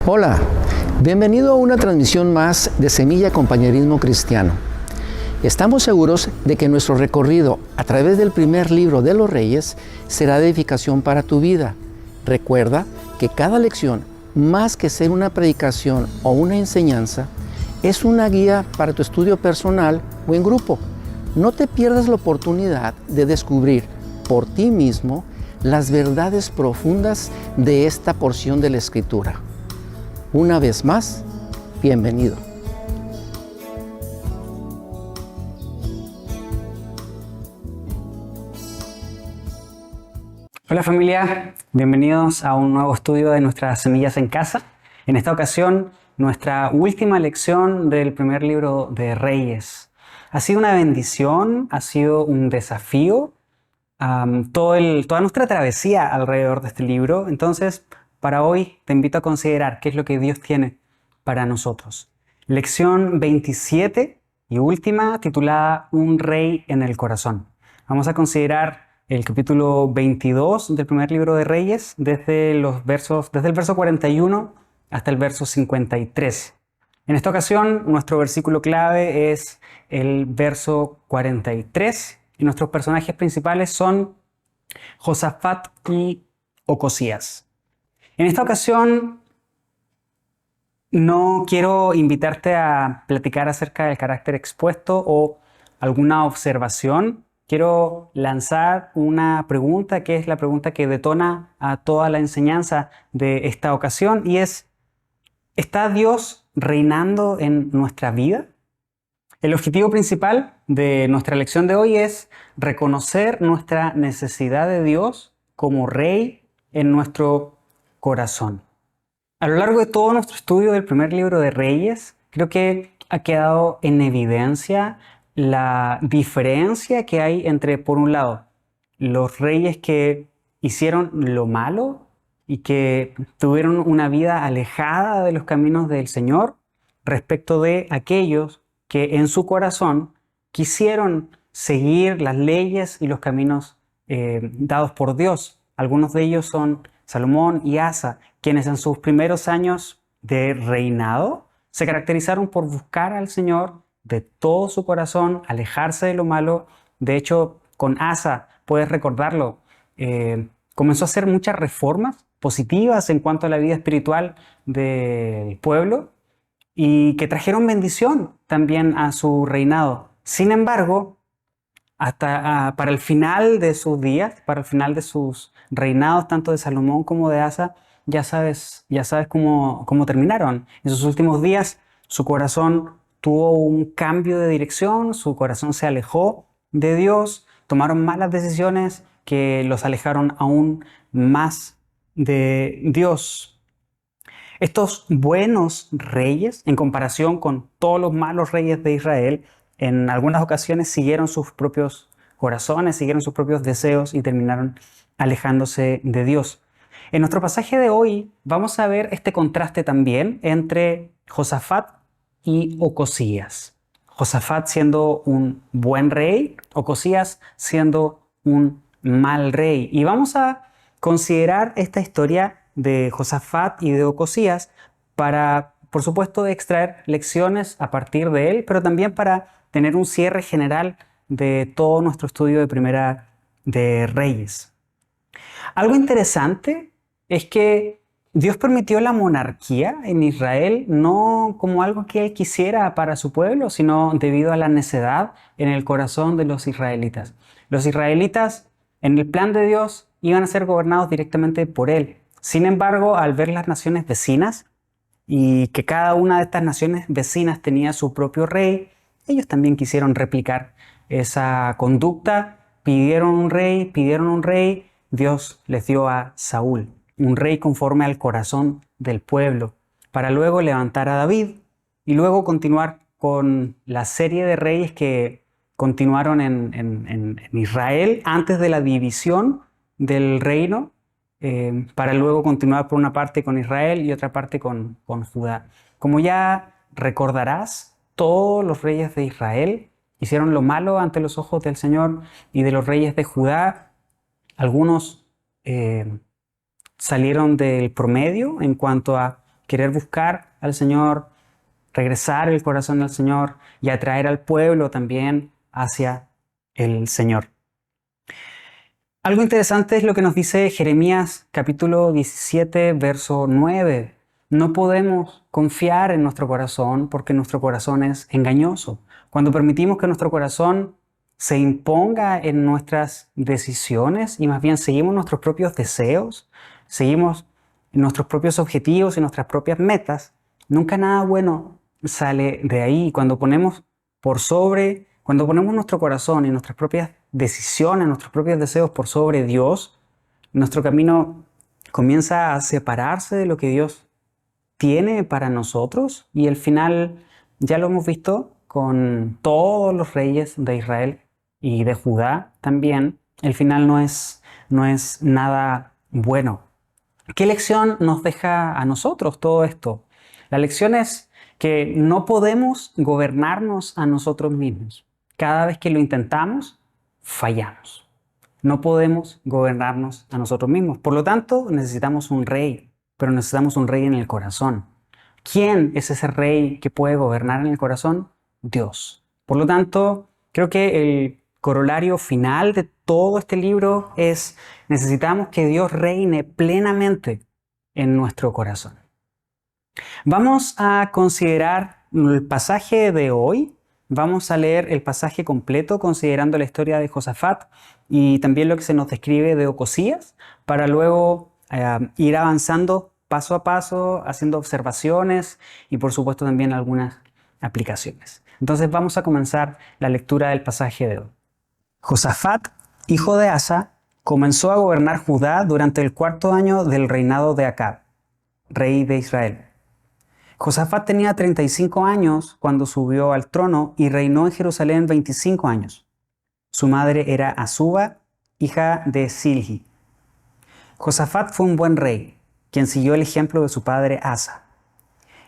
Hola, bienvenido a una transmisión más de Semilla Compañerismo Cristiano. Estamos seguros de que nuestro recorrido a través del primer libro de los Reyes será de edificación para tu vida. Recuerda que cada lección, más que ser una predicación o una enseñanza, es una guía para tu estudio personal o en grupo. No te pierdas la oportunidad de descubrir por ti mismo las verdades profundas de esta porción de la Escritura. Una vez más, bienvenido. Hola familia, bienvenidos a un nuevo estudio de nuestras semillas en casa. En esta ocasión, nuestra última lección del primer libro de Reyes. Ha sido una bendición, ha sido un desafío, toda nuestra travesía alrededor de este libro. Entonces, para hoy te invito a considerar qué es lo que Dios tiene para nosotros. Lección 27 y última, titulada Un rey en el corazón. Vamos a considerar el capítulo 22 del primer libro de Reyes, desde el verso 41 hasta el verso 53. En esta ocasión, nuestro versículo clave es el verso 43 y nuestros personajes principales son Josafat y Ocosías. En esta ocasión, no quiero invitarte a platicar acerca del carácter expuesto o alguna observación. Quiero lanzar una pregunta que es la pregunta que detona a toda la enseñanza de esta ocasión y es: ¿está Dios reinando en nuestra vida? El objetivo principal de nuestra lección de hoy es reconocer nuestra necesidad de Dios como Rey en nuestro corazón. A lo largo de todo nuestro estudio del primer libro de Reyes, creo que ha quedado en evidencia la diferencia que hay entre, por un lado, los reyes que hicieron lo malo y que tuvieron una vida alejada de los caminos del Señor, respecto de aquellos que en su corazón quisieron seguir las leyes y los caminos dados por Dios. Algunos de ellos son Salomón y Asa, quienes en sus primeros años de reinado se caracterizaron por buscar al Señor de todo su corazón, alejarse de lo malo. De hecho, con Asa, puedes recordarlo, comenzó a hacer muchas reformas positivas en cuanto a la vida espiritual del pueblo y que trajeron bendición también a su reinado. Sin embargo, para el final de sus días, para el final de sus reinados, tanto de Salomón como de Asa, ya sabes cómo terminaron. En sus últimos días, su corazón tuvo un cambio de dirección, su corazón se alejó de Dios, tomaron malas decisiones que los alejaron aún más de Dios. Estos buenos reyes, en comparación con todos los malos reyes de Israel, en algunas ocasiones siguieron sus propios corazones, siguieron sus propios deseos y terminaron alejándose de Dios. En nuestro pasaje de hoy vamos a ver este contraste también entre Josafat y Ocosías. Josafat siendo un buen rey, Ocosías siendo un mal rey. Y vamos a considerar esta historia de Josafat y de Ocosías para, por supuesto, extraer lecciones a partir de él, pero también para tener un cierre general de todo nuestro estudio de Primera de Reyes. Algo interesante es que Dios permitió la monarquía en Israel no como algo que Él quisiera para su pueblo, sino debido a la necedad en el corazón de los israelitas. Los israelitas, en el plan de Dios, iban a ser gobernados directamente por Él. Sin embargo, al ver las naciones vecinas y que cada una de estas naciones vecinas tenía su propio rey, ellos también quisieron replicar esa conducta, pidieron un rey, Dios les dio a Saúl, un rey conforme al corazón del pueblo, para luego levantar a David y luego continuar con la serie de reyes que continuaron en Israel antes de la división del reino, para luego continuar por una parte con Israel y otra parte con Judá. Como ya recordarás, todos los reyes de Israel hicieron lo malo ante los ojos del Señor, y de los reyes de Judá, algunos salieron del promedio en cuanto a querer buscar al Señor, regresar el corazón al Señor y atraer al pueblo también hacia el Señor. Algo interesante es lo que nos dice Jeremías capítulo 17, verso 9. No podemos confiar en nuestro corazón porque nuestro corazón es engañoso. Cuando permitimos que nuestro corazón se imponga en nuestras decisiones y más bien seguimos nuestros propios deseos, seguimos nuestros propios objetivos y nuestras propias metas, nunca nada bueno sale de ahí. Cuando ponemos nuestro corazón y nuestras propias decisiones, nuestros propios deseos por sobre Dios, nuestro camino comienza a separarse de lo que Dios tiene para nosotros y al final ya lo hemos visto con todos los reyes de Israel y de Judá también. El final no es nada bueno. ¿Qué lección nos deja a nosotros todo esto? La lección es que no podemos gobernarnos a nosotros mismos. Cada vez que lo intentamos, fallamos. No podemos gobernarnos a nosotros mismos. Por lo tanto, necesitamos un rey, pero necesitamos un rey en el corazón. ¿Quién es ese rey que puede gobernar en el corazón? Dios. Por lo tanto, creo que el corolario final de todo este libro es: necesitamos que Dios reine plenamente en nuestro corazón. Vamos a considerar el pasaje de hoy. Vamos a leer el pasaje completo considerando la historia de Josafat y también lo que se nos describe de Ocosías, para luego ir avanzando paso a paso, haciendo observaciones y por supuesto también algunas aplicaciones. Entonces vamos a comenzar la lectura del pasaje de hoy. Josafat, hijo de Asa, comenzó a gobernar Judá durante el 4º año del reinado de Acab, rey de Israel. Josafat tenía 35 años cuando subió al trono y reinó en Jerusalén 25 años. Su madre era Azuba, hija de Silhi. Josafat fue un buen rey, quien siguió el ejemplo de su padre Asa.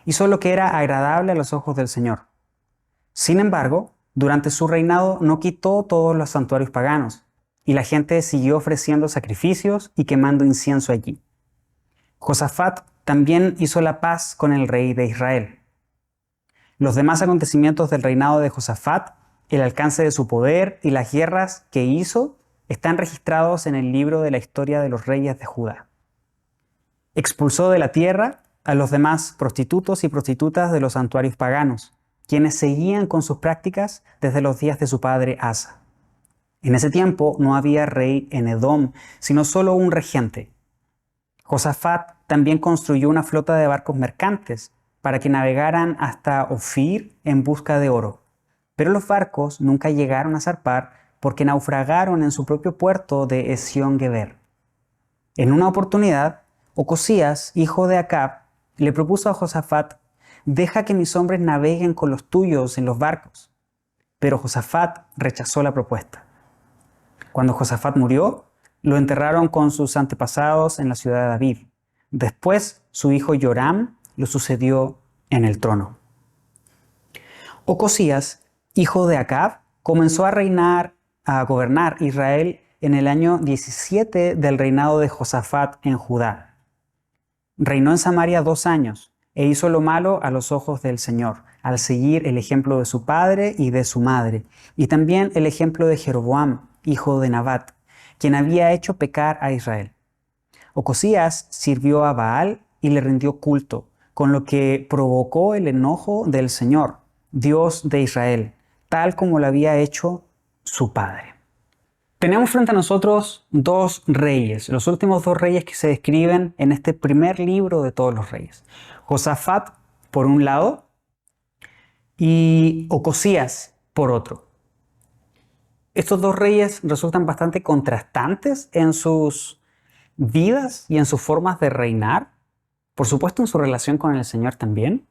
Hizo lo que era agradable a los ojos del Señor. Sin embargo, durante su reinado no quitó todos los santuarios paganos, y la gente siguió ofreciendo sacrificios y quemando incienso allí. Josafat también hizo la paz con el rey de Israel. Los demás acontecimientos del reinado de Josafat, el alcance de su poder y las guerras que hizo, están registrados en el libro de la historia de los reyes de Judá. Expulsó de la tierra a los demás prostitutos y prostitutas de los santuarios paganos, quienes seguían con sus prácticas desde los días de su padre Asa. En ese tiempo no había rey en Edom, sino solo un regente. Josafat también construyó una flota de barcos mercantes para que navegaran hasta Ofir en busca de oro. Pero los barcos nunca llegaron a zarpar porque naufragaron en su propio puerto de Esión-Geber. En una oportunidad, Ocosías, hijo de Acab, le propuso a Josafat: «Deja que mis hombres naveguen con los tuyos en los barcos». Pero Josafat rechazó la propuesta. Cuando Josafat murió, lo enterraron con sus antepasados en la ciudad de David. Después, su hijo Joram lo sucedió en el trono. Ocosías, hijo de Acab, comenzó a gobernar Israel en el año 17 del reinado de Josafat en Judá. Reinó en Samaria 2 años e hizo lo malo a los ojos del Señor, al seguir el ejemplo de su padre y de su madre, y también el ejemplo de Jeroboam, hijo de Nabat, quien había hecho pecar a Israel. Ocosías sirvió a Baal y le rindió culto, con lo que provocó el enojo del Señor, Dios de Israel, tal como lo había hecho su padre. Tenemos frente a nosotros 2 reyes, los últimos 2 reyes que se describen en este primer libro de todos los reyes. Josafat por un lado y Ocosías por otro. Estos 2 reyes resultan bastante contrastantes en sus vidas y en sus formas de reinar, por supuesto en su relación con el Señor también,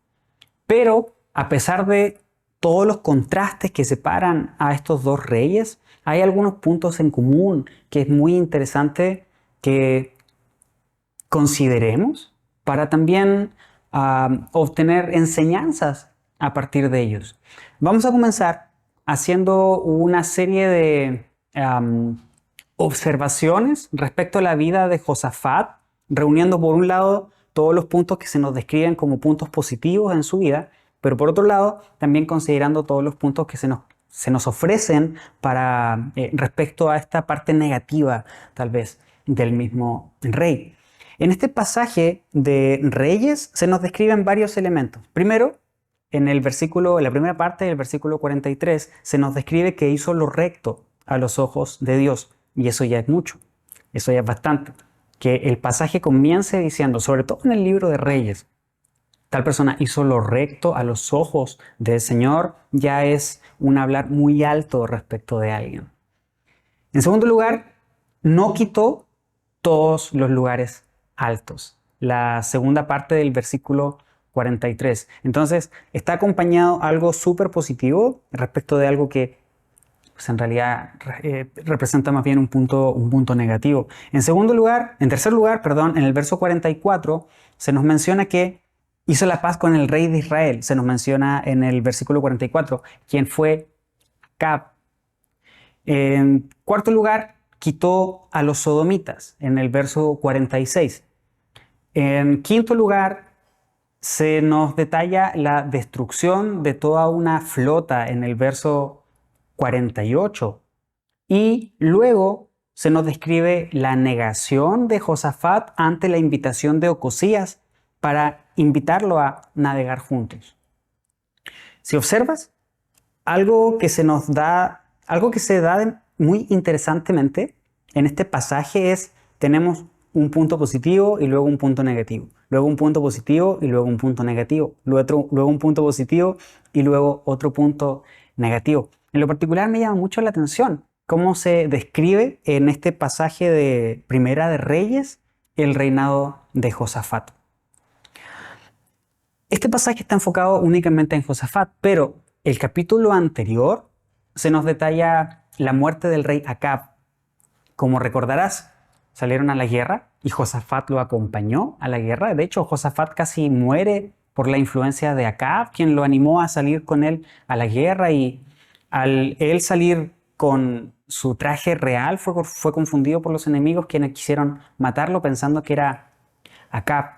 pero a pesar de todos los contrastes que separan a estos 2 reyes, hay algunos puntos en común que es muy interesante que consideremos para también obtener enseñanzas a partir de ellos. Vamos a comenzar haciendo una serie de observaciones respecto a la vida de Josafat, reuniendo por un lado todos los puntos que se nos describen como puntos positivos en su vida, pero por otro lado, también considerando todos los puntos que se nos ofrecen para, respecto a esta parte negativa, tal vez, del mismo rey. En este pasaje de Reyes se nos describen varios elementos. Primero, en la primera parte del versículo 43, se nos describe que hizo lo recto a los ojos de Dios. Y eso ya es mucho, eso ya es bastante. Que el pasaje comience diciendo, sobre todo en el libro de Reyes, tal persona hizo lo recto a los ojos del Señor, ya es un hablar muy alto respecto de alguien. En segundo lugar, no quitó todos los lugares altos. La segunda parte del versículo 43. Entonces, está acompañado algo súper positivo respecto de algo que pues en realidad representa más bien un punto negativo. En tercer lugar, en el verso 44 se nos menciona que hizo la paz con el rey de Israel. Se nos menciona en el versículo 44, quien fue Acab. En cuarto lugar, quitó a los sodomitas en el verso 46. En quinto lugar, se nos detalla la destrucción de toda una flota en el verso 48. Y luego se nos describe la negación de Josafat ante la invitación de Ocosías para invitarlo a navegar juntos. Si observas, algo que se da muy interesantemente en este pasaje es, tenemos un punto positivo y luego un punto negativo, luego un punto positivo y luego un punto negativo, luego un punto positivo y luego otro punto negativo. En lo particular me llama mucho la atención cómo se describe en este pasaje de Primera de Reyes el reinado de Josafat. Este pasaje está enfocado únicamente en Josafat, pero el capítulo anterior se nos detalla la muerte del rey Acab. Como recordarás, salieron a la guerra y Josafat lo acompañó a la guerra. De hecho, Josafat casi muere por la influencia de Acab, quien lo animó a salir con él a la guerra, y al él salir con su traje real fue confundido por los enemigos, quienes quisieron matarlo pensando que era Acab.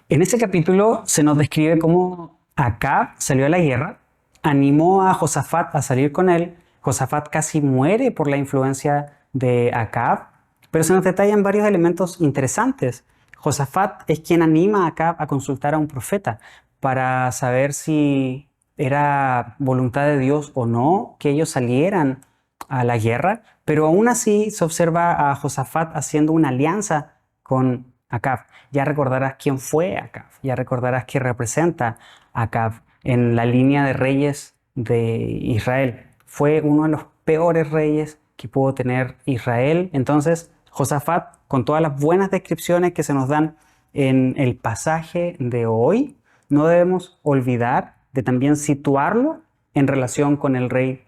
En ese capítulo se nos describe cómo Acab salió a la guerra, animó a Josafat a salir con él. Josafat casi muere por la influencia de Acab, pero se nos detallan varios elementos interesantes. Josafat es quien anima a Acab a consultar a un profeta para saber si era voluntad de Dios o no que ellos salieran a la guerra, pero aún así se observa a Josafat haciendo una alianza con Acab. Ya recordarás quién fue Acab, ya recordarás qué representa Acab en la línea de reyes de Israel. Fue uno de los peores reyes que pudo tener Israel. Entonces, Josafat, con todas las buenas descripciones que se nos dan en el pasaje de hoy, no debemos olvidar de también situarlo en relación con el rey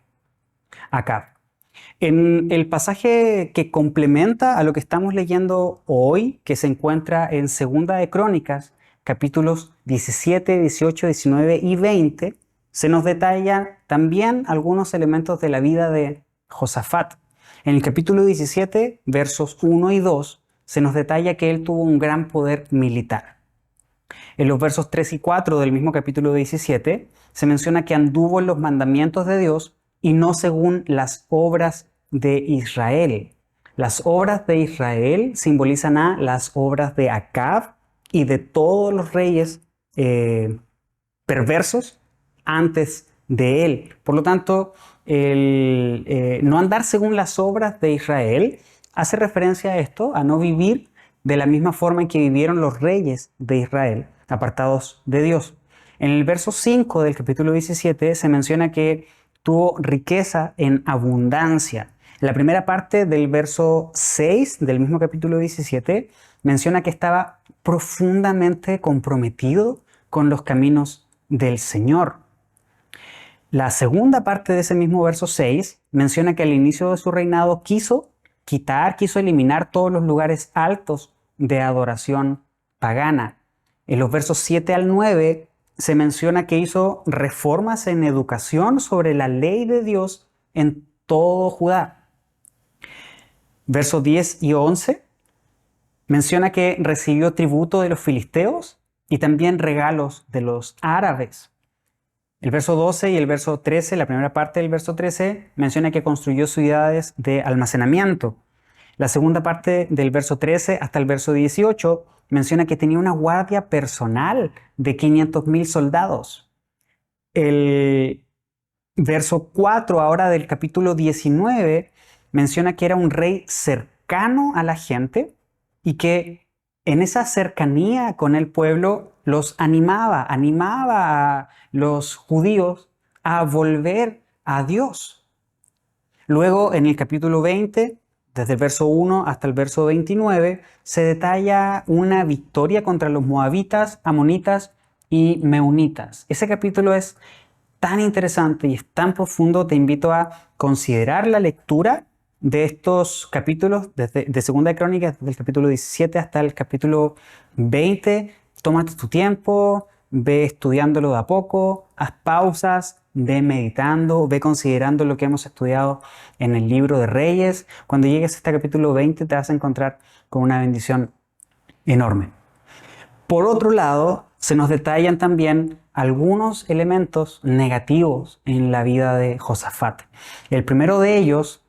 Acab. En el pasaje que complementa a lo que estamos leyendo hoy, que se encuentra en Segunda de Crónicas, capítulos 17, 18, 19 y 20, se nos detallan también algunos elementos de la vida de Josafat. En el capítulo 17, versos 1 y 2, se nos detalla que él tuvo un gran poder militar. En los versos 3 y 4 del mismo capítulo 17, se menciona que anduvo en los mandamientos de Dios y no según las obras de Israel. Las obras de Israel simbolizan a las obras de Acab y de todos los reyes perversos antes de él. Por lo tanto, no andar según las obras de Israel hace referencia a esto, a no vivir de la misma forma en que vivieron los reyes de Israel, apartados de Dios. En el verso 5 del capítulo 17 se menciona que tuvo riqueza en abundancia. En la primera parte del verso 6 del mismo capítulo 17 menciona que estaba profundamente comprometido con los caminos del Señor. La segunda parte de ese mismo verso 6 menciona que al inicio de su reinado quiso eliminar todos los lugares altos de adoración pagana. En los versos 7 al 9 se menciona que hizo reformas en educación sobre la ley de Dios en todo Judá. Versos 10 y 11 menciona que recibió tributo de los filisteos y también regalos de los árabes. El verso 12 y el verso 13, la primera parte del verso 13, menciona que construyó ciudades de almacenamiento. La segunda parte del verso 13 hasta el verso 18 menciona que tenía una guardia personal de 500.000 soldados. El verso 4 ahora del capítulo 19 menciona que era un rey cercano a la gente y que en esa cercanía con el pueblo los animaba a los judíos a volver a Dios. Luego en el capítulo 20, desde el verso 1 hasta el verso 29, se detalla una victoria contra los moabitas, amonitas y meunitas. Ese capítulo es tan interesante y es tan profundo, te invito a considerar la lectura de estos capítulos de Segunda de Crónicas, desde el capítulo 17 hasta el capítulo 20. Tómate tu tiempo, ve estudiándolo de a poco, haz pausas, ve meditando, ve considerando lo que hemos estudiado en el libro de Reyes. Cuando llegues a este capítulo 20 te vas a encontrar con una bendición enorme. Por otro lado, se nos detallan también algunos elementos negativos en la vida de Josafat. El primero de ellos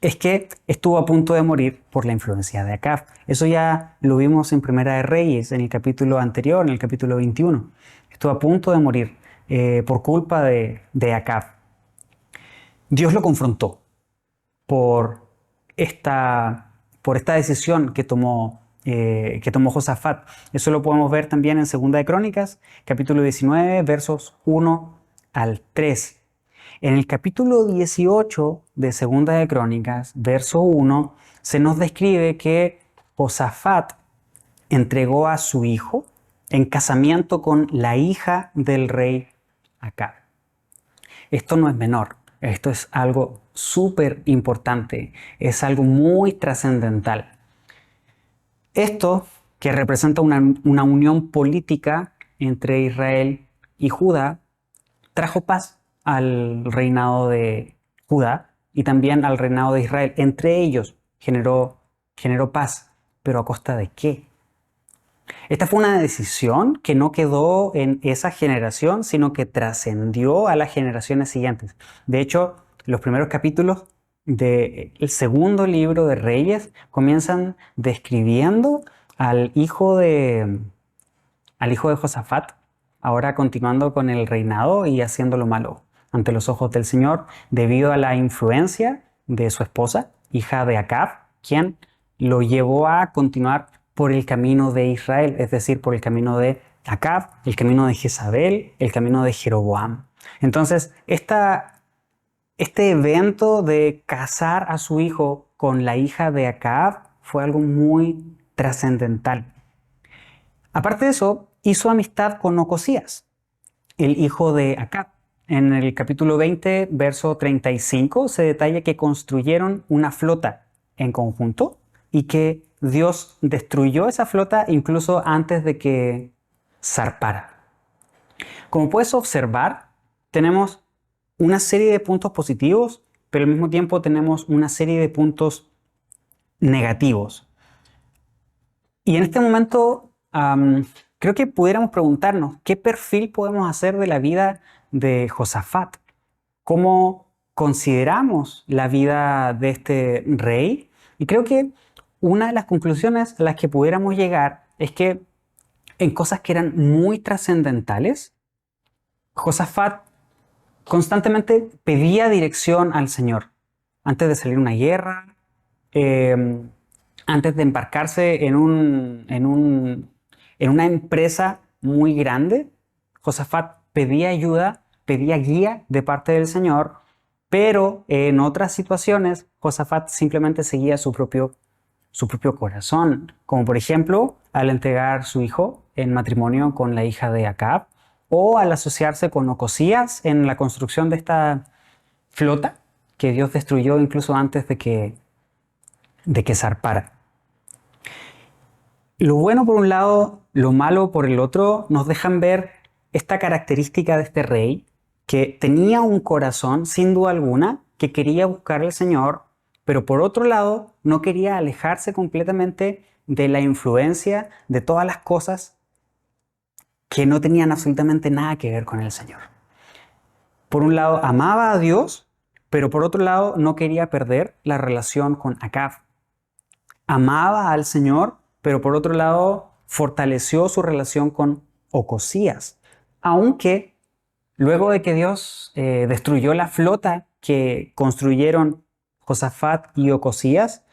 es que estuvo a punto de morir por la influencia de Acab. Eso ya lo vimos en Primera de Reyes, en el capítulo anterior, en el capítulo 21. Estuvo a punto de morir por culpa de Acab. Dios lo confrontó por esta decisión que tomó Josafat. Eso lo podemos ver también en Segunda de Crónicas, capítulo 19, versos 1 al 3. En el capítulo 18 de Segunda de Crónicas, verso 1, se nos describe que Josafat entregó a su hijo en casamiento con la hija del rey Acab. Esto no es menor, esto es algo súper importante, es algo muy trascendental. Esto, que representa una unión política entre Israel y Judá, trajo paz al reinado de Judá y también al reinado de Israel. Entre ellos generó paz, pero ¿a costa de qué? Esta fue una decisión que no quedó en esa generación, sino que trascendió a las generaciones siguientes. De hecho, los primeros capítulos del segundo libro de Reyes comienzan describiendo al hijo de Josafat, ahora continuando con el reinado y haciendo lo malo ante los ojos del Señor, debido a la influencia de su esposa, hija de Acab, quien lo llevó a continuar por el camino de Israel, es decir, por el camino de Acab, el camino de Jezabel, el camino de Jeroboam. Entonces, este evento de casar a su hijo con la hija de Acab fue algo muy trascendental. Aparte de eso, hizo amistad con Ocosías, el hijo de Acab. En el capítulo 20, verso 35, se detalla que construyeron una flota en conjunto y que Dios destruyó esa flota incluso antes de que zarpara. Como puedes observar, tenemos una serie de puntos positivos, pero al mismo tiempo tenemos una serie de puntos negativos. Y en este momento creo que pudiéramos preguntarnos qué perfil podemos hacer de la vida de Josafat. ¿Cómo consideramos la vida de este rey? Y creo que una de las conclusiones a las que pudiéramos llegar es que en cosas que eran muy trascendentales, Josafat constantemente pedía dirección al Señor. Antes de salir a una guerra, antes de embarcarse en una empresa muy grande, Josafat pedía ayuda, pedía guía de parte del Señor, pero en otras situaciones Josafat simplemente seguía su propio corazón, como por ejemplo al entregar su hijo en matrimonio con la hija de Acab, o al asociarse con Ocosías en la construcción de esta flota que Dios destruyó incluso antes de que zarpara. Lo bueno por un lado, lo malo por el otro, nos dejan ver esta característica de este rey, que tenía un corazón, sin duda alguna, que quería buscar al Señor, pero por otro lado, no quería alejarse completamente de la influencia de todas las cosas que no tenían absolutamente nada que ver con el Señor. Por un lado, amaba a Dios, pero por otro lado, no quería perder la relación con Acab. Amaba al Señor, pero por otro lado, fortaleció su relación con Ocosías. Aunque luego de que Dios destruyó la flota que construyeron Josafat y Ocosías,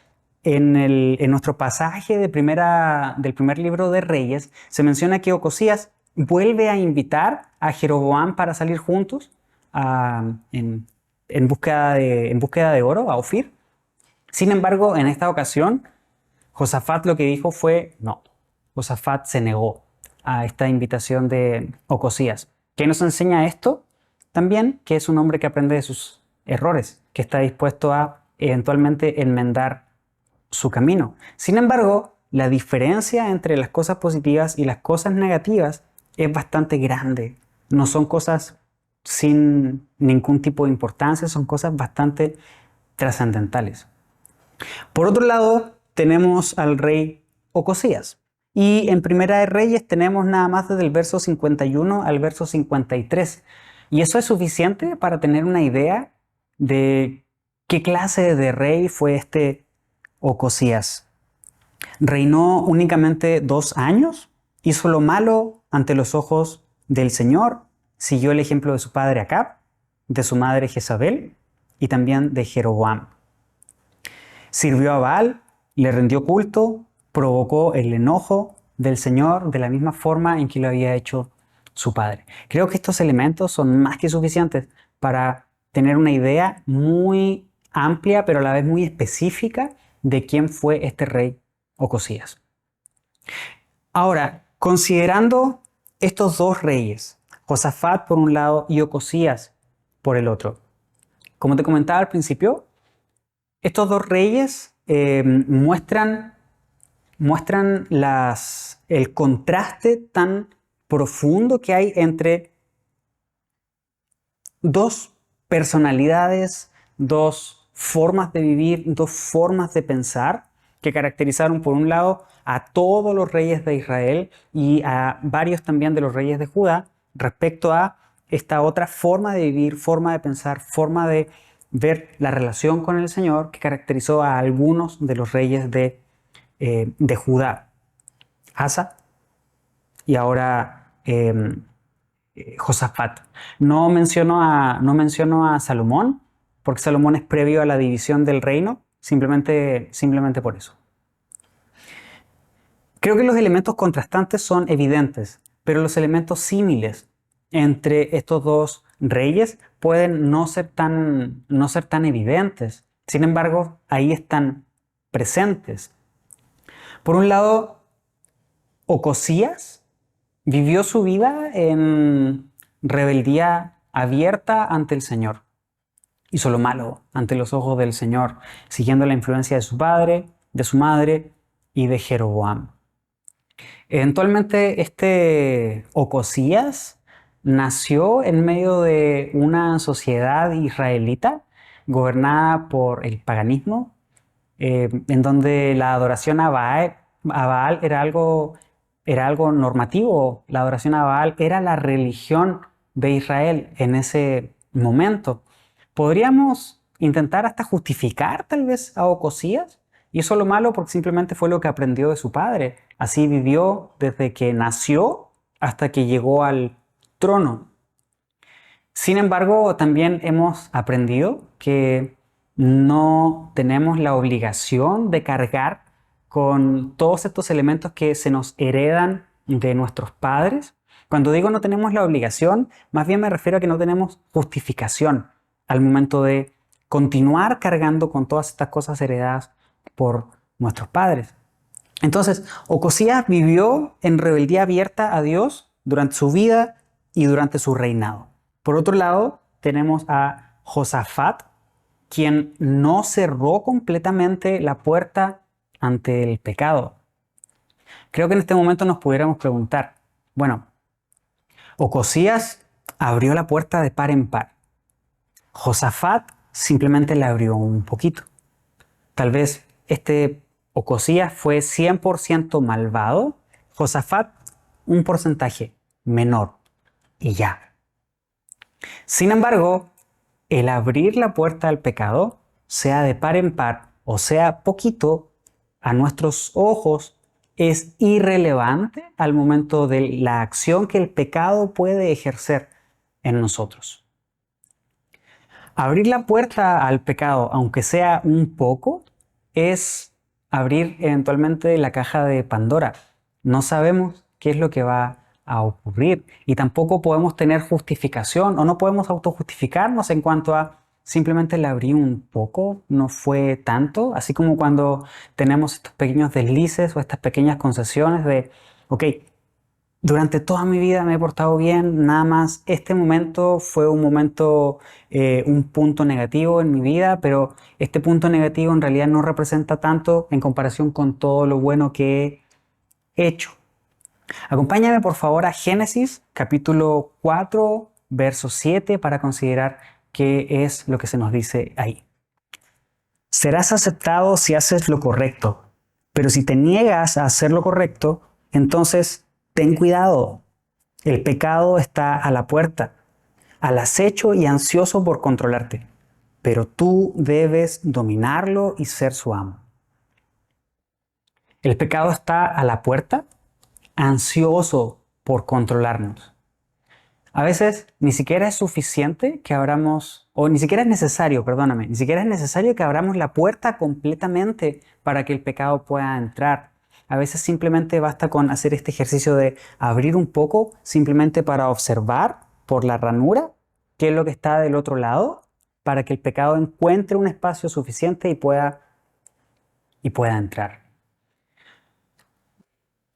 en nuestro pasaje del primer libro de Reyes, se menciona que Ocosías vuelve a invitar a Jeroboam para salir juntos en búsqueda de oro, a Ofir. Sin embargo, en esta ocasión, Josafat lo que dijo fue no. Josafat se negó a esta invitación de Ocosías. ¿Qué nos enseña esto? También que es un hombre que aprende de sus errores, que está dispuesto a eventualmente enmendar su camino. Sin embargo, la diferencia entre las cosas positivas y las cosas negativas es bastante grande. No son cosas sin ningún tipo de importancia, son cosas bastante trascendentales. Por otro lado, tenemos al rey Ocosías. Y en Primera de Reyes tenemos nada más desde el verso 51 al verso 53. Y eso es suficiente para tener una idea de qué clase de rey fue este Ocosías. Reinó únicamente 2 años, hizo lo malo ante los ojos del Señor, siguió el ejemplo de su padre Acab, de su madre Jezabel y también de Jeroboam. Sirvió a Baal, le rindió culto, provocó el enojo del Señor de la misma forma en que lo había hecho su padre. Creo que estos elementos son más que suficientes para tener una idea muy amplia, pero a la vez muy específica de quién fue este rey Ocosías. Ahora, considerando estos dos reyes, Josafat por un lado y Ocosías por el otro, como te comentaba al principio, estos dos reyes muestran el contraste tan profundo que hay entre dos personalidades, dos formas de vivir, dos formas de pensar que caracterizaron por un lado a todos los reyes de Israel y a varios también de los reyes de Judá respecto a esta otra forma de vivir, forma de pensar, forma de ver la relación con el Señor que caracterizó a algunos de los reyes de Judá. Asa y ahora Josafat. No menciono a Salomón, porque Salomón es previo a la división del reino, simplemente por eso. Creo que los elementos contrastantes son evidentes, pero los elementos símiles entre estos dos reyes pueden no ser tan evidentes. Sin embargo, ahí están presentes. Por un lado, Ocosías vivió su vida en rebeldía abierta ante el Señor. Hizo lo malo ante los ojos del Señor, siguiendo la influencia de su padre, de su madre y de Jeroboam. Eventualmente, este Ocosías nació en medio de una sociedad israelita gobernada por el paganismo, en donde la adoración a Baal era algo normativo. La adoración a Baal era la religión de Israel en ese momento. Podríamos intentar hasta justificar tal vez a Ocosías, y eso lo malo porque simplemente fue lo que aprendió de su padre. Así vivió desde que nació hasta que llegó al trono. Sin embargo, también hemos aprendido que no tenemos la obligación de cargar con todos estos elementos que se nos heredan de nuestros padres. Cuando digo no tenemos la obligación, más bien me refiero a que no tenemos justificación al momento de continuar cargando con todas estas cosas heredadas por nuestros padres. Entonces, Ocosías vivió en rebeldía abierta a Dios durante su vida y durante su reinado. Por otro lado, tenemos a Josafat, quien no cerró completamente la puerta ante el pecado. Creo que en este momento nos pudiéramos preguntar, bueno, Ocosías abrió la puerta de par en par. Josafat simplemente la abrió un poquito. Tal vez este Ocosías fue 100% malvado, Josafat un porcentaje menor y ya. Sin embargo, el abrir la puerta al pecado, sea de par en par o sea poquito, a nuestros ojos es irrelevante al momento de la acción que el pecado puede ejercer en nosotros. Abrir la puerta al pecado, aunque sea un poco, es abrir eventualmente la caja de Pandora. No sabemos qué es lo que va a ocurrir y tampoco podemos tener justificación o no podemos autojustificarnos en cuanto a simplemente le abrí un poco, no fue tanto, así como cuando tenemos estos pequeños deslices o estas pequeñas concesiones de, ok, durante toda mi vida me he portado bien, nada más este momento fue un momento, un punto negativo en mi vida, pero este punto negativo en realidad no representa tanto en comparación con todo lo bueno que he hecho. Acompáñame por favor a Génesis capítulo 4, verso 7 para considerar qué es lo que se nos dice ahí. Serás aceptado si haces lo correcto, pero si te niegas a hacer lo correcto, entonces ten cuidado. El pecado está a la puerta, al acecho y ansioso por controlarte, pero tú debes dominarlo y ser su amo. El pecado está a la puerta, ansioso por controlarnos. A veces ni siquiera es suficiente que abramos, o ni siquiera es necesario, perdóname, ni siquiera es necesario que abramos la puerta completamente para que el pecado pueda entrar. A veces simplemente basta con hacer este ejercicio de abrir un poco, simplemente para observar por la ranura qué es lo que está del otro lado, para que el pecado encuentre un espacio suficiente y pueda entrar.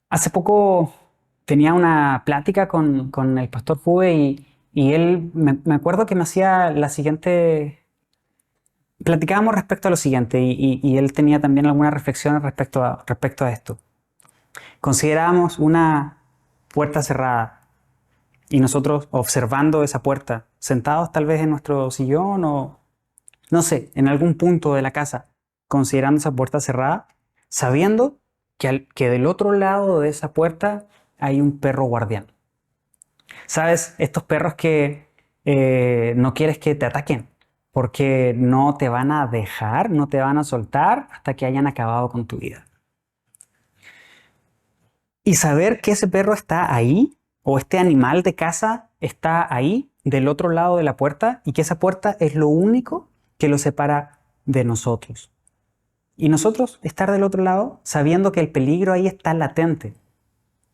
Hace poco tenía una plática con el pastor Fube y él, me acuerdo que me hacía la siguiente, platicábamos respecto a lo siguiente y él tenía también algunas reflexiones respecto a esto. Considerábamos una puerta cerrada y nosotros observando esa puerta, sentados tal vez en nuestro sillón o no sé, en algún punto de la casa, considerando esa puerta cerrada, sabiendo que del otro lado de esa puerta hay un perro guardián. ¿Sabes? Estos perros que no quieres que te ataquen porque no te van a dejar, no te van a soltar hasta que hayan acabado con tu vida. Y saber que ese perro está ahí o este animal de casa está ahí del otro lado de la puerta y que esa puerta es lo único que lo separa de nosotros. Y nosotros estar del otro lado sabiendo que el peligro ahí está latente,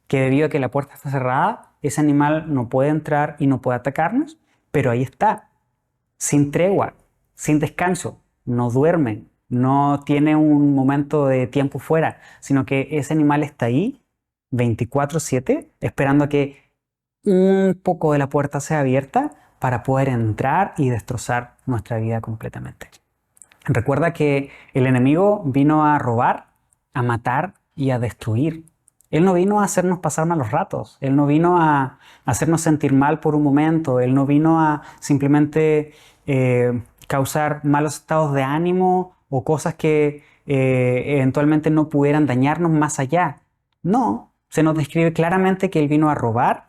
que debido a que la puerta está cerrada, ese animal no puede entrar y no puede atacarnos, pero ahí está, sin tregua, sin descanso, no duerme, no tiene un momento de tiempo fuera, sino que ese animal está ahí 24/7 esperando a que un poco de la puerta sea abierta para poder entrar y destrozar nuestra vida completamente. Recuerda que el enemigo vino a robar, a matar y a destruir. Él no vino a hacernos pasar malos ratos, Él no vino a hacernos sentir mal por un momento, Él no vino a simplemente causar malos estados de ánimo o cosas que eventualmente no pudieran dañarnos más allá. No, se nos describe claramente que Él vino a robar,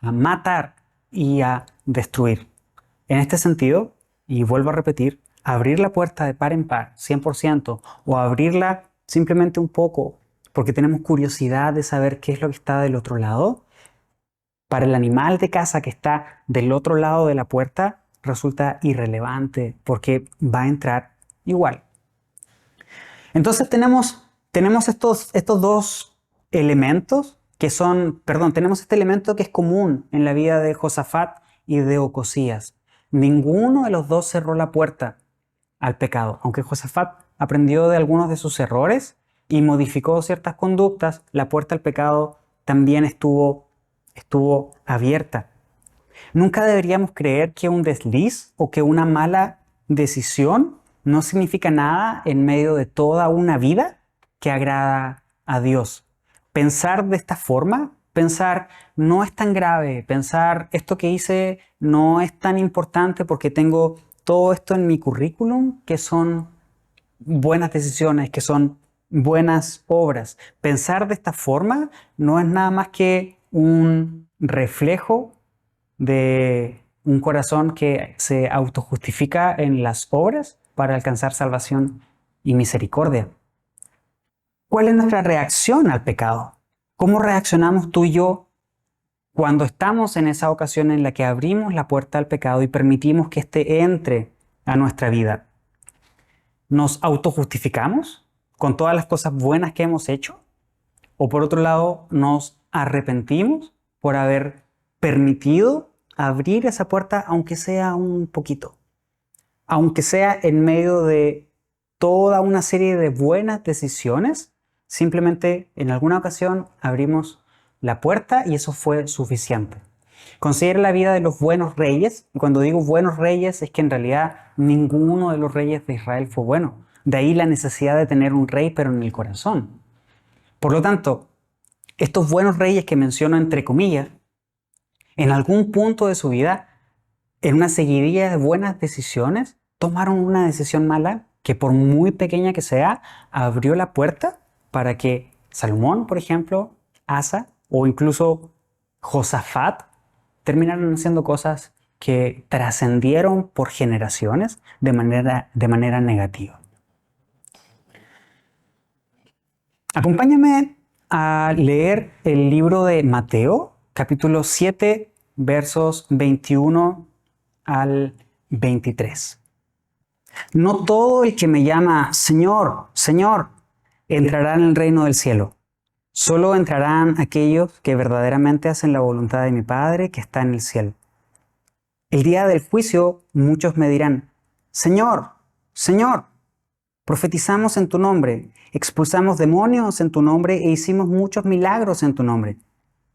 a matar y a destruir. En este sentido, y vuelvo a repetir, abrir la puerta de par en par, 100%, o abrirla simplemente un poco, porque tenemos curiosidad de saber qué es lo que está del otro lado, para el animal de casa que está del otro lado de la puerta, resulta irrelevante, porque va a entrar igual. Entonces tenemos estos dos elementos que son, tenemos este elemento que es común en la vida de Josafat y de Ocosías. Ninguno de los dos cerró la puerta al pecado. Aunque Josafat aprendió de algunos de sus errores y modificó ciertas conductas, la puerta al pecado también estuvo abierta. Nunca deberíamos creer que un desliz o que una mala decisión no significa nada en medio de toda una vida que agrada a Dios. Pensar de esta forma, pensar no es tan grave, pensar esto que hice no es tan importante porque tengo todo esto en mi currículum, que son buenas decisiones, que son buenas obras. Pensar de esta forma no es nada más que un reflejo de un corazón que se autojustifica en las obras para alcanzar salvación y misericordia. ¿Cuál es nuestra reacción al pecado? ¿Cómo reaccionamos tú y yo cuando estamos en esa ocasión en la que abrimos la puerta al pecado y permitimos que éste entre a nuestra vida? ¿Nos autojustificamos con todas las cosas buenas que hemos hecho? ¿O por otro lado, nos arrepentimos por haber permitido abrir esa puerta, aunque sea un poquito? Aunque sea en medio de toda una serie de buenas decisiones, simplemente en alguna ocasión abrimos la puerta y eso fue suficiente. Considera la vida de los buenos reyes, y cuando digo buenos reyes es que en realidad ninguno de los reyes de Israel fue bueno. De ahí la necesidad de tener un rey, pero en el corazón. Por lo tanto, estos buenos reyes que menciono entre comillas, en algún punto de su vida, en una seguidilla de buenas decisiones, tomaron una decisión mala que por muy pequeña que sea, abrió la puerta para que Salomón, por ejemplo, Asa o incluso Josafat terminaron haciendo cosas que trascendieron por generaciones de manera negativa. Acompáñame a leer el libro de Mateo, capítulo 7, versos 21 al 23. No todo el que me llama Señor, Señor, entrará en el reino del cielo. Solo entrarán aquellos que verdaderamente hacen la voluntad de mi Padre que está en el cielo. El día del juicio muchos me dirán, Señor, Señor, profetizamos en tu nombre, expulsamos demonios en tu nombre e hicimos muchos milagros en tu nombre.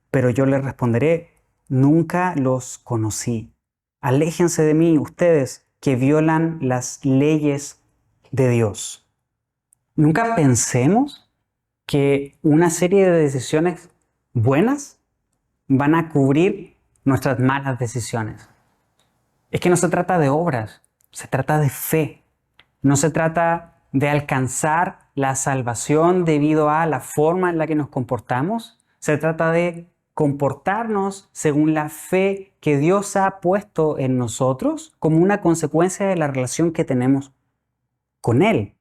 Pero yo les responderé, nunca los conocí. Aléjense de mí, ustedes que violan las leyes de Dios. Nunca pensemos que una serie de decisiones buenas van a cubrir nuestras malas decisiones. Es que no se trata de obras, se trata de fe. No se trata de alcanzar la salvación debido a la forma en la que nos comportamos. Se trata de comportarnos según la fe que Dios ha puesto en nosotros como una consecuencia de la relación que tenemos con Él.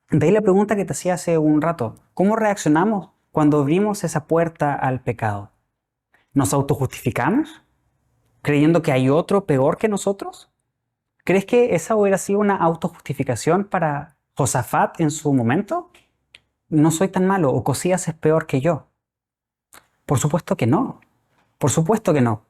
De ahí la pregunta que te hacía hace un rato. ¿Cómo reaccionamos cuando abrimos esa puerta al pecado? ¿Nos autojustificamos? ¿Creyendo que hay otro peor que nosotros? ¿Crees que esa hubiera sido una autojustificación para Josafat en su momento? No soy tan malo, o Ocosías es peor que yo. Por supuesto que no. Por supuesto que no.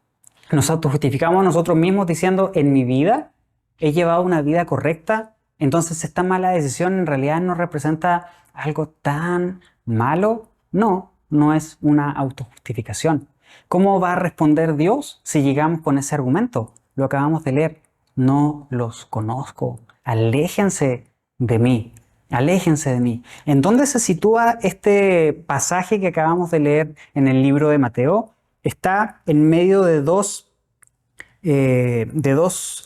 Nos autojustificamos nosotros mismos diciendo, en mi vida he llevado una vida correcta, entonces esta mala decisión en realidad no representa algo tan malo. No, no es una autojustificación. ¿Cómo va a responder Dios si llegamos con ese argumento? Lo acabamos de leer. No los conozco. Aléjense de mí. Aléjense de mí. ¿En dónde se sitúa este pasaje que acabamos de leer en el libro de Mateo? Está en medio de dos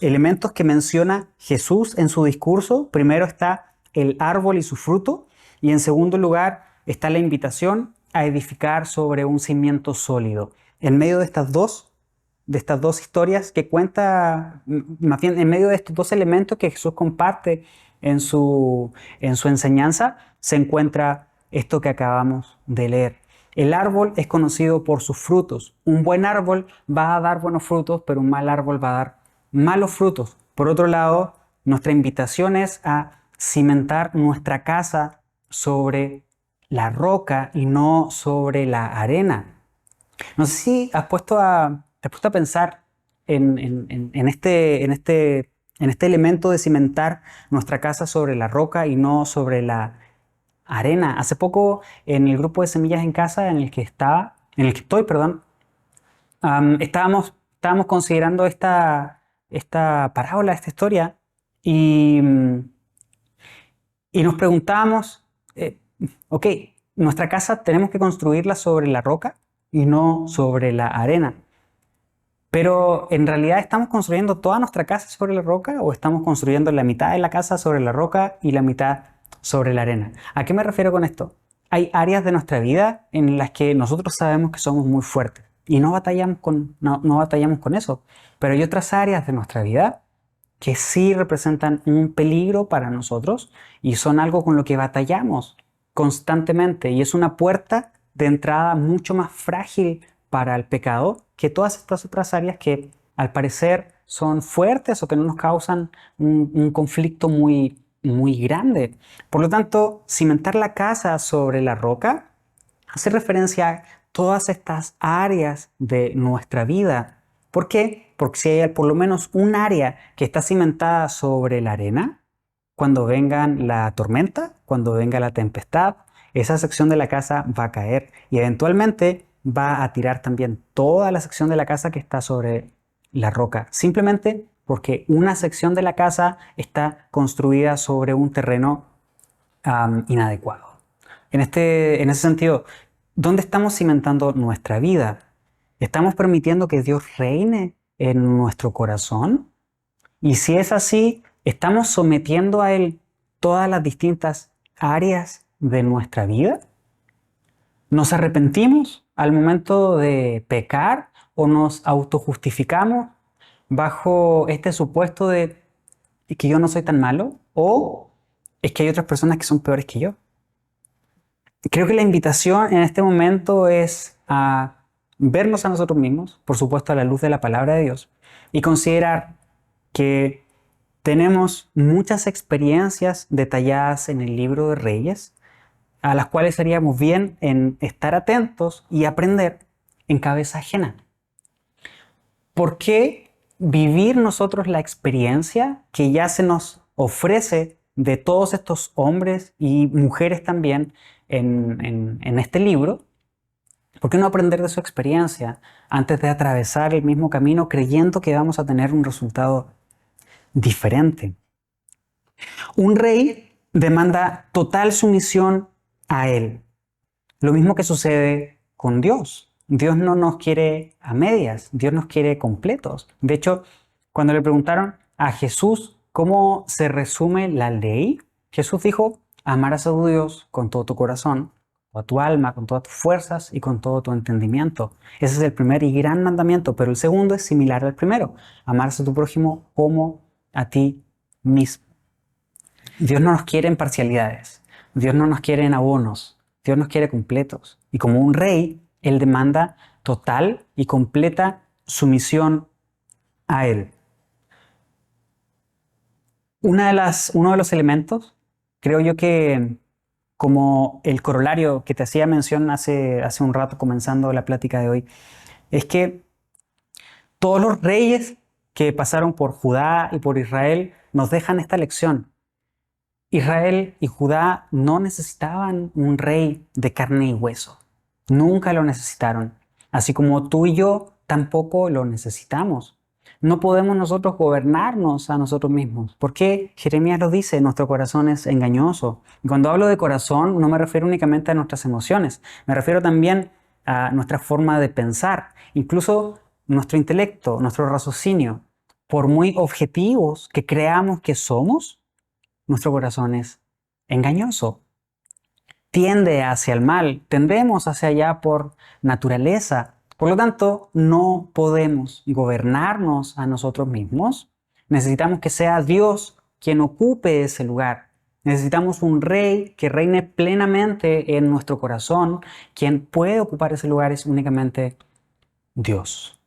elementos que menciona Jesús en su discurso. Primero está el árbol y su fruto, y en segundo lugar está la invitación a edificar sobre un cimiento sólido. En medio de estas dos historias que cuenta, más bien en medio de estos dos elementos que Jesús comparte en su enseñanza, se encuentra esto que acabamos de leer. El árbol es conocido por sus frutos. Un buen árbol va a dar buenos frutos, pero un mal árbol va a dar malos frutos. Por otro lado, nuestra invitación es a cimentar nuestra casa sobre la roca y no sobre la arena. No sé si te has puesto a pensar en este elemento de cimentar nuestra casa sobre la roca y no sobre la arena. Hace poco en el grupo de Semillas en Casa en el que estoy, estábamos considerando esta parábola, esta historia, y nos preguntábamos, ok, nuestra casa tenemos que construirla sobre la roca y no sobre la arena. Pero en realidad, ¿estamos construyendo toda nuestra casa sobre la roca o estamos construyendo la mitad de la casa sobre la roca y la mitad sobre la arena. ¿A qué me refiero con esto? Hay áreas de nuestra vida en las que nosotros sabemos que somos muy fuertes y no batallamos con eso. Pero hay otras áreas de nuestra vida que sí representan un peligro para nosotros y son algo con lo que batallamos constantemente. Y es una puerta de entrada mucho más frágil para el pecado que todas estas otras áreas que al parecer son fuertes o que no nos causan un conflicto muy grande. Por lo tanto, cimentar la casa sobre la roca hace referencia a todas estas áreas de nuestra vida. ¿Por qué? Porque si hay por lo menos un área que está cimentada sobre la arena, cuando vengan la tormenta, cuando venga la tempestad, esa sección de la casa va a caer y eventualmente va a tirar también toda la sección de la casa que está sobre la roca, simplemente porque una sección de la casa está construida sobre un terreno inadecuado. En ese sentido, ¿dónde estamos cimentando nuestra vida? ¿Estamos permitiendo que Dios reine en nuestro corazón? Y si es así, ¿estamos sometiendo a Él todas las distintas áreas de nuestra vida? ¿Nos arrepentimos al momento de pecar o nos autojustificamos bajo este supuesto de que yo no soy tan malo o es que hay otras personas que son peores que yo? Creo que la invitación en este momento es a vernos a nosotros mismos, por supuesto a la luz de la palabra de Dios, y considerar que tenemos muchas experiencias detalladas en el libro de Reyes, a las cuales haríamos bien en estar atentos y aprender en cabeza ajena. ¿Por qué vivir nosotros la experiencia que ya se nos ofrece de todos estos hombres y mujeres también en este libro? ¿Por qué no aprender de su experiencia antes de atravesar el mismo camino creyendo que vamos a tener un resultado diferente? Un rey demanda total sumisión a él. Lo mismo que sucede con Dios. Dios no nos quiere a medias, Dios nos quiere completos. De hecho, cuando le preguntaron a Jesús cómo se resume la ley, Jesús dijo: amarás a tu Dios con todo tu corazón, con tu alma, con todas tus fuerzas y con todo tu entendimiento. Ese es el primer y gran mandamiento, pero el segundo es similar al primero: amarás a tu prójimo como a ti mismo. Dios no nos quiere en parcialidades, Dios no nos quiere en abonos, Dios nos quiere completos. Y como un rey, Él demanda total y completa sumisión a Él. Uno de los elementos, creo yo que como el corolario que te hacía mención hace un rato comenzando la plática de hoy, es que todos los reyes que pasaron por Judá y por Israel nos dejan esta lección. Israel y Judá no necesitaban un rey de carne y hueso. Nunca lo necesitaron. Así como tú y yo tampoco lo necesitamos. No podemos nosotros gobernarnos a nosotros mismos. Porque Jeremías lo dice, nuestro corazón es engañoso. Y cuando hablo de corazón no me refiero únicamente a nuestras emociones. Me refiero también a nuestra forma de pensar. Incluso nuestro intelecto, nuestro raciocinio. Por muy objetivos que creamos que somos, nuestro corazón es engañoso. Tiende hacia el mal, tendemos hacia allá por naturaleza. Por lo tanto, no podemos gobernarnos a nosotros mismos. Necesitamos que sea Dios quien ocupe ese lugar. Necesitamos un rey que reine plenamente en nuestro corazón. Quien puede ocupar ese lugar es únicamente Dios.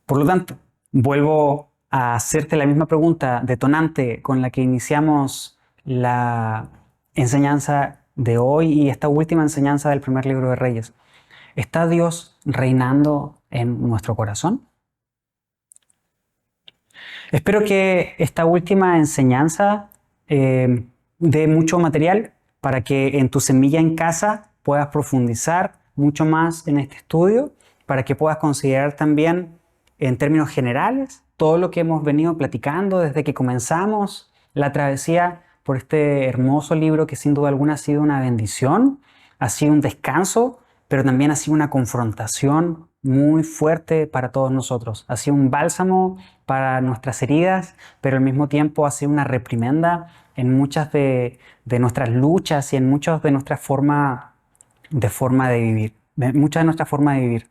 Por lo tanto, vuelvo a hacerte la misma pregunta detonante con la que iniciamos la enseñanza de hoy y esta última enseñanza del primer libro de Reyes. ¿Está Dios reinando en nuestro corazón? Espero que esta última enseñanza dé mucho material para que en tu semilla en casa puedas profundizar mucho más en este estudio, para que puedas considerar también en términos generales todo lo que hemos venido platicando desde que comenzamos la travesía por este hermoso libro que sin duda alguna ha sido una bendición, ha sido un descanso, pero también ha sido una confrontación muy fuerte para todos nosotros. Ha sido un bálsamo para nuestras heridas, pero al mismo tiempo ha sido una reprimenda en muchas de nuestras luchas y en muchas de nuestra forma de vivir.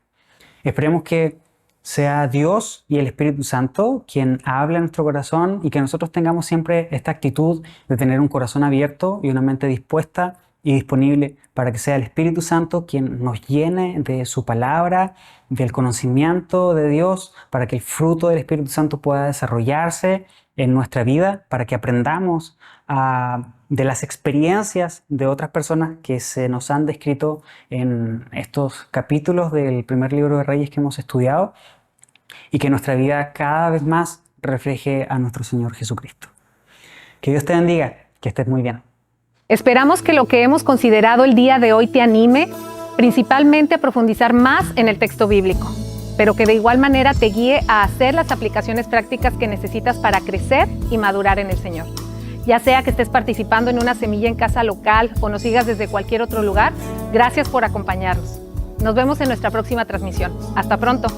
Esperemos que sea Dios y el Espíritu Santo quien hable a nuestro corazón y que nosotros tengamos siempre esta actitud de tener un corazón abierto y una mente dispuesta y disponible para que sea el Espíritu Santo quien nos llene de su palabra, del conocimiento de Dios, para que el fruto del Espíritu Santo pueda desarrollarse en nuestra vida, para que aprendamos de las experiencias de otras personas que se nos han descrito en estos capítulos del primer libro de Reyes que hemos estudiado, y que nuestra vida cada vez más refleje a nuestro Señor Jesucristo. Que Dios te bendiga, que estés muy bien. Esperamos que lo que hemos considerado el día de hoy te anime, principalmente a profundizar más en el texto bíblico, pero que de igual manera te guíe a hacer las aplicaciones prácticas que necesitas para crecer y madurar en el Señor. Ya sea que estés participando en una semilla en casa local o nos sigas desde cualquier otro lugar, gracias por acompañarnos. Nos vemos en nuestra próxima transmisión. Hasta pronto.